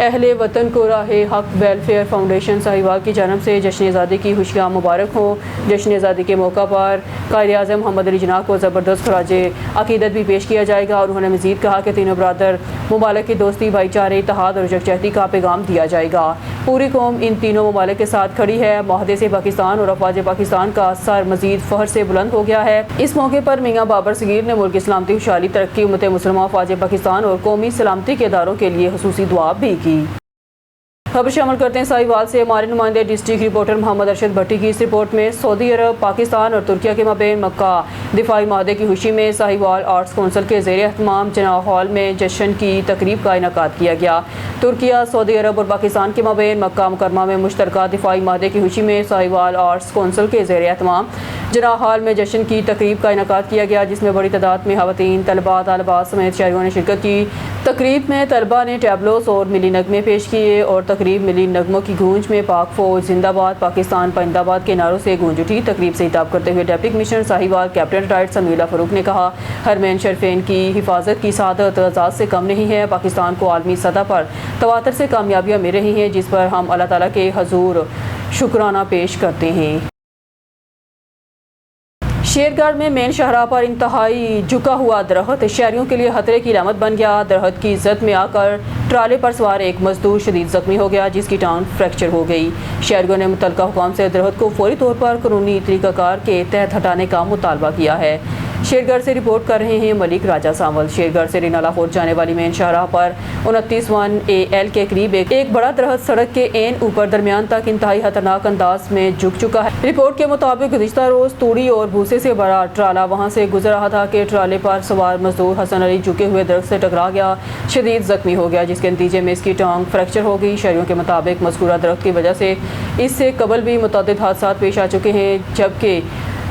اہل وطن کو راہ حق ویلفیئر فاؤنڈیشن ساہیوال کی جانب سے جشن آزادی کی خوشیاں مبارک ہوں۔ جشن آزادی کے موقع پر قائد اعظم محمد علی جناح کو زبردست خراج عقیدت بھی پیش کیا جائے گا، اور انہوں نے مزید کہا کہ تینوں برادر ممالک کی دوستی، بھائی چارے، اتحاد اور یکجہتی کا پیغام دیا جائے گا۔ پوری قوم ان تینوں ممالک کے ساتھ کھڑی ہے۔ معاہدے سے پاکستان اور افواج پاکستان کا سر مزید فخر سے بلند ہو گیا ہے۔ اس موقع پر میاں بابر صغیر نے ملک کی سلامتی، خوشحالی، ترقی، امت مسلمہ، افواج پاکستان اور قومی سلامتی کے اداروں کے لیے خصوصی دعا بھی کی۔ خبر شامل کرتے ہیں ساہیوال سے۔ ہمارے نمائندے ڈسٹرکٹ رپورٹر محمد ارشد بھٹی کی اس رپورٹ میں سعودی عرب، پاکستان اور ترکیہ کے مابین مکہ دفاعی معاہدے کی خوشی میں ساہیوال آرٹس کونسل کے زیر اہتمام جناح ہال میں جشن کی تقریب کا انعقاد کیا گیا۔ ترکیہ، سعودی عرب اور پاکستان کے مابین مکہ مکرمہ میں مشترکہ دفاعی معاہدے کی خوشی میں ساہیوال آرٹس کونسل کے زیر اہتمام جناح ہال میں جشن کی تقریب کا انعقاد کیا گیا، جس میں بڑی تعداد میں خواتین، طلباء، طالبات سمیت شہریوں نے شرکت کی۔ تقریب میں طلباء نے ٹیبلوز اور ملی نغمے پیش کیے اور تقریب ملی نغموں کی گونج میں پاک فوج زندہ باد، پاکستان پائندہ آباد کے نعروں سے گونج اٹھی۔ تقریب سے خطاب کرتے ہوئے deputy commissioner Sahiwal captain retired Sami Farooq نے کہا، حرمین شریفین کی حفاظت کی سعادت اعزاز سے کم نہیں ہے۔ پاکستان کو عالمی سطح پر تواتر سے کامیابیاں مل رہی ہیں، جس پر ہم اللہ تعالیٰ کے حضور شکرانہ پیش کرتے ہیں۔ شیرگڑھ میں مین شاہراہ پر انتہائی جھکا ہوا درخت شہریوں کے لیے خطرے کی علامت بن گیا۔ درخت کی زد میں آ کر ٹرالے پر سوار ایک مزدور شدید زخمی ہو گیا، جس کی ٹانگ فریکچر ہو گئی۔ شہریوں نے متعلقہ حکام سے درخت کو فوری طور پر قانونی طریقہ کار کے تحت ہٹانے کا مطالبہ کیا ہے۔ شیرگڑھ سے رپورٹ کر رہے ہیں ملک راجہ سانول۔ شیرگڑھ سے رینا لاہور جانے والی مین شاہراہ پر 29 AL کے قریب ایک بڑا درخت سڑک کے عین اوپر درمیان تک انتہائی خطرناک انداز میں جھک چکا ہے۔ رپورٹ کے مطابق گزشتہ روز توڑی اور بھوسے سے بڑا ٹرالا وہاں سے گزر رہا تھا کہ ٹرالے پر سوار مزدور حسن علی جھکے ہوئے درخت سے ٹکرا گیا، شدید زخمی ہو گیا، جس کے نتیجے میں اس کی ٹانگ فریکچر ہو گئی۔ شہریوں کے مطابق مذکورہ درخت کی وجہ سے اس سے قبل بھی متعدد حادثات پیش آ چکے ہیں، جبکہ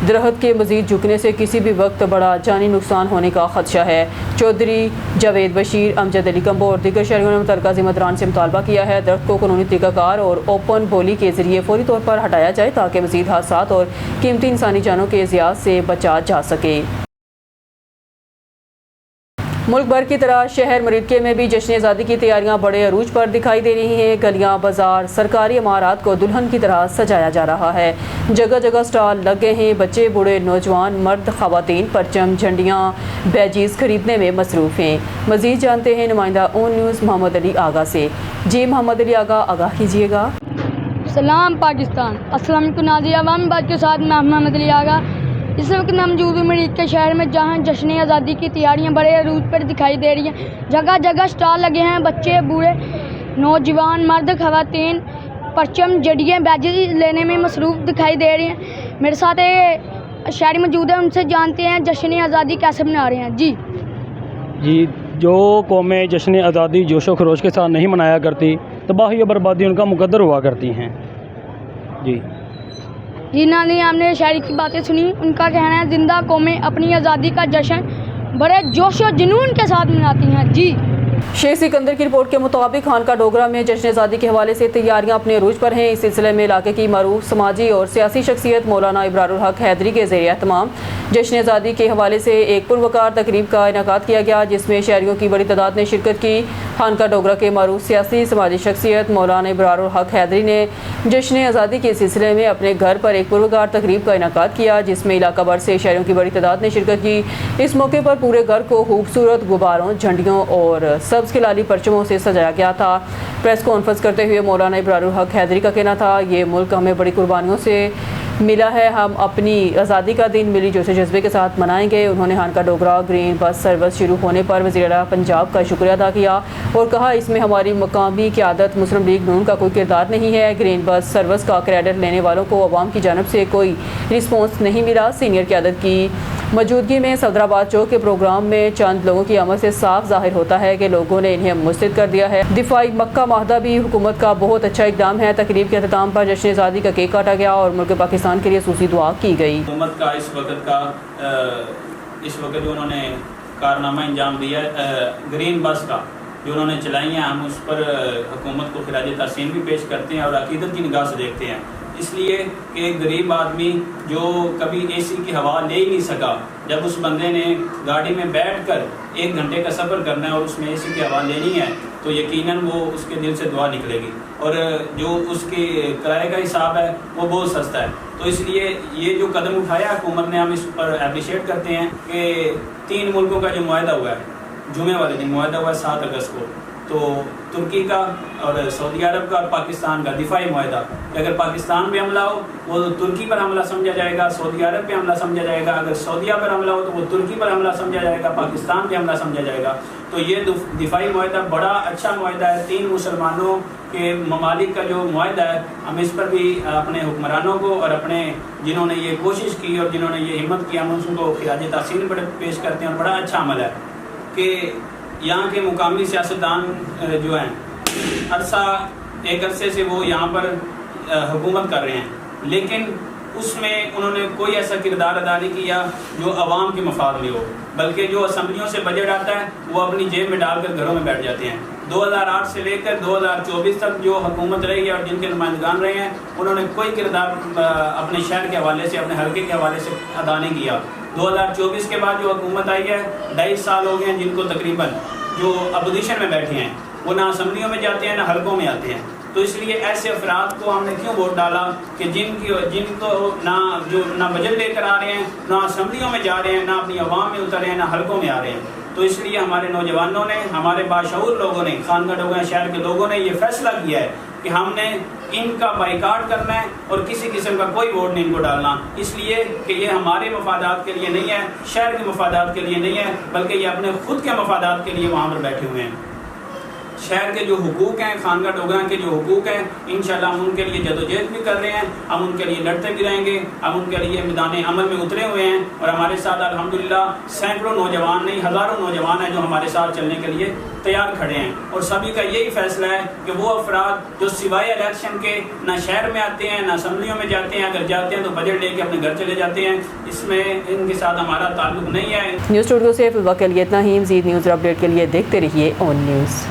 درخت کے مزید جھکنے سے کسی بھی وقت بڑا جانی نقصان ہونے کا خدشہ ہے۔ چودھری جاوید بشیر، امجد علی کمبو اور دیگر شہریوں نے متعلقہ ذمہ داران سے مطالبہ کیا ہے درخت کو قانونی طریقہ کار اور اوپن بولی کے ذریعے فوری طور پر ہٹایا جائے تاکہ مزید حادثات اور قیمتی انسانی جانوں کے ضیاع سے بچا جا سکے۔ ملک بھر کی طرح شہر مریدکے میں بھی جشن آزادی کی تیاریاں بڑے عروج پر دکھائی دے رہی ہیں۔ گلیاں، بازار، سرکاری عمارات کو دلہن کی طرح سجایا جا رہا ہے۔ جگہ جگہ سٹال لگ گئے ہیں۔ بچے، بوڑھے، نوجوان، مرد، خواتین پرچم، جھنڈیاں، بیجز خریدنے میں مصروف ہیں۔ مزید جانتے ہیں نمائندہ اون نیوز محمد علی آغا سے۔ جی محمد علی آغا، آگاہ کیجیے گا۔ سلام پاکستان، السلام علیکم ناظرین، عوامی بات کے ساتھ میں محمد علی آغا۔ اس وقت میں موجود ہوں مریدکے شہر میں، جہاں جشن آزادی کی تیاریاں بڑے عروج پر دکھائی دے رہی ہیں۔ جگہ جگہ سٹال لگے ہیں۔ بچے، بوڑھے، نوجوان، مرد، خواتین پرچم، جھنڈیاں، بیجز لینے میں مصروف دکھائی دے رہی ہیں۔ میرے ساتھ شہری موجود ہیں، ان سے جانتے ہیں جشن آزادی کیسے منا رہے ہیں۔ جی جو قومیں جشن آزادی جوش و خروش کے ساتھ نہیں منایا کرتی، تباہی و بربادی ان کا مقدر ہوا کرتی ہیں۔ جی ناظرین، ہم نے شاعری کی باتیں سنی۔ ان کا کہنا ہے زندہ قومیں اپنی آزادی کا جشن بڑے جوش و جنون کے ساتھ مناتی ہیں۔ جی شیخ سکندر کی رپورٹ کے مطابق خانقاہ ڈوگرہ میں جشن آزادی کے حوالے سے تیاریاں اپنے عروج پر ہیں۔ اس سلسلے میں علاقے کی معروف سماجی اور سیاسی شخصیت مولانا ابرار الحق حیدری کے زیر اہتمام جشن آزادی کے حوالے سے ایک پروقار تقریب کا انعقاد کیا گیا، جس میں شہریوں کی بڑی تعداد نے شرکت کی۔ خانقاہ ڈوگرہ کے معروف سیاسی سماجی شخصیت مولانا ابرار الحق حیدری نے جشن آزادی کے سلسلے میں اپنے گھر پر ایک پروقار تقریب کا انعقاد کیا، جس میں علاقہ بھر سے شہریوں کی بڑی تعداد نے شرکت کی۔ اس موقع پر پورے گھر کو خوبصورت غباروں، جھنڈیوں اور سبز کلالی پرچموں سے سجایا گیا تھا۔ پریس کانفرنس کرتے ہوئے مولانا ابرار الحق حیدری کا کہنا تھا، یہ ملک ہمیں بڑی قربانیوں سے ملا ہے، ہم اپنی آزادی کا دن ملی جوش و جذبے کے ساتھ منائیں گے۔ انہوں نے خانقاہ ڈوگرہ گرین بس سروس شروع ہونے پر وزیر اعلیٰ پنجاب کا شکریہ ادا کیا اور کہا اس میں ہماری مقامی قیادت مسلم لیگ نون کا کوئی کردار نہیں ہے۔ گرین بس سروس کا کریڈٹ لینے والوں کو عوام کی جانب سے کوئی رسپانس نہیں ملا۔ سینئر قیادت کی موجودگی میں صدرآباد چوک کے پروگرام میں چند لوگوں کی آمد سے صاف ظاہر ہوتا ہے کہ لوگوں نے انہیں مسترد کر دیا ہے۔ دفاعی مکہ معاہدہ بھی حکومت کا بہت اچھا اقدام ہے۔ تقریب کے اختتام پر جشن آزادی کا کیک کاٹا گیا اور ملک پاکستان کے لیے خصوصی دعا کی گئی۔ حکومت کا اس وقت جو انہوں نے کارنامہ انجام دیا گرین بس کا جو انہوں نے چلائی ہیں، ہم اس پر حکومت کو خراج تحسین بھی پیش کرتے ہیں اور عقیدت کی نگاہ سے دیکھتے ہیں۔ اس لیے کہ ایک غریب آدمی جو کبھی اے سی کی ہوا لے ہی نہیں سکا، جب اس بندے نے گاڑی میں بیٹھ کر 1 گھنٹے کا سفر کرنا ہے اور اس میں اے سی کی ہوا لینی ہے تو یقیناً وہ اس کے دل سے دعا نکلے گی، اور جو اس کے کرائے کا حساب ہے وہ بہت سستا ہے۔ تو اس لیے یہ جو قدم اٹھایا حکومت نے، ہم اس پر اپریشیٹ کرتے ہیں کہ 3 ملکوں کا جو معاہدہ ہوا ہے، جمعے والے دن معاہدہ ہوا ہے 7 اگست کو، تو ترکی کا اور سعودی عرب کا اور پاکستان کا دفاعی معاہدہ کہ اگر پاکستان پہ حملہ ہو وہ ترکی پر حملہ سمجھا جائے گا، سعودی عرب پہ حملہ سمجھا جائے گا، اگر سعودیہ پر حملہ ہو تو وہ ترکی پر حملہ سمجھا جائے گا، پاکستان پہ حملہ سمجھا جائے گا۔ تو یہ دفاعی معاہدہ بڑا اچھا معاہدہ ہے، 3 مسلمانوں کے ممالک کا جو معاہدہ ہے، ہم اس پر بھی اپنے حکمرانوں کو اور اپنے جنہوں نے یہ کوشش کی اور جنہوں نے یہ ہمت کی، ہم ان کو خراج تحسین پیش کرتے ہیں، اور بڑا اچھا عمل ہے کہ یہاں کے مقامی سیاستدان جو ہیں ایک عرصے سے وہ یہاں پر حکومت کر رہے ہیں، لیکن اس میں انہوں نے کوئی ایسا کردار ادا نہیں کیا جو عوام کے مفاد میں ہو، بلکہ جو اسمبلیوں سے بجٹ آتا ہے وہ اپنی جیب میں ڈال کر گھروں میں بیٹھ جاتے ہیں۔ 2008 سے لے کر 2024 تک جو حکومت رہی ہے اور جن کے نمائندگان رہے ہیں، انہوں نے کوئی کردار اپنے شہر کے حوالے سے، اپنے حلقے کے حوالے سے ادا نہیں کیا۔ 2024 کے بعد جو حکومت آئی ہے، 2.5 سال ہو گئے ہیں جن کو تقریباً جو اپوزیشن میں بیٹھے ہیں وہ نہ اسمبلیوں میں جاتے ہیں نہ حلقوں میں آتے ہیں۔ تو اس لیے ایسے افراد کو ہم نے کیوں ووٹ ڈالا کہ جن کو نہ بجٹ لے کر آ رہے ہیں، نہ اسمبلیوں میں جا رہے ہیں، نہ اپنی عوام میں اتر رہے ہیں، نہ حلقوں میں آ رہے ہیں۔ تو اس لیے ہمارے نوجوانوں نے، ہمارے باشعور لوگوں نے، خانگڑھ ڈوگا شہر کے لوگوں نے یہ فیصلہ کیا ہے کہ ہم نے ان کا بائیکاٹ کرنا ہے اور کسی قسم کا کوئی ووٹ نہیں ان کو ڈالنا، اس لیے کہ یہ ہمارے مفادات کے لیے نہیں ہے، شہر کے مفادات کے لیے نہیں ہے، بلکہ یہ اپنے خود کے مفادات کے لیے وہاں پر بیٹھے ہوئے ہیں۔ شہر کے جو حقوق ہیں، خانگڑھ ڈوگا کے جو حقوق ہیں، انشاءاللہ ہم ان کے لیے جدوجہد بھی کر رہے ہیں، ہم ان کے لیے لڑتے بھی رہیں گے، ہم ان کے لیے میدان عمل میں اترے ہوئے ہیں، اور ہمارے ساتھ الحمدللہ سینکڑوں نوجوان نہیں ہزاروں نوجوان ہیں جو ہمارے ساتھ چلنے کے لیے تیار کھڑے ہیں، اور سبھی کا یہی فیصلہ ہے کہ وہ افراد جو سوائے الیکشن کے نہ شہر میں آتے ہیں نہ اسمبلیوں میں جاتے ہیں، اگر جاتے ہیں تو بجٹ لے کے اپنے گھر چلے جاتے ہیں، اس میں ان کے ساتھ ہمارا تعلق نہیں ہے۔ نیوز اسٹوڈیو سے فی الوقت کے لیے اتنا ہی، مزید نیوز اور اپڈیٹ کے لیے دیکھتے رہیے اون نیوز۔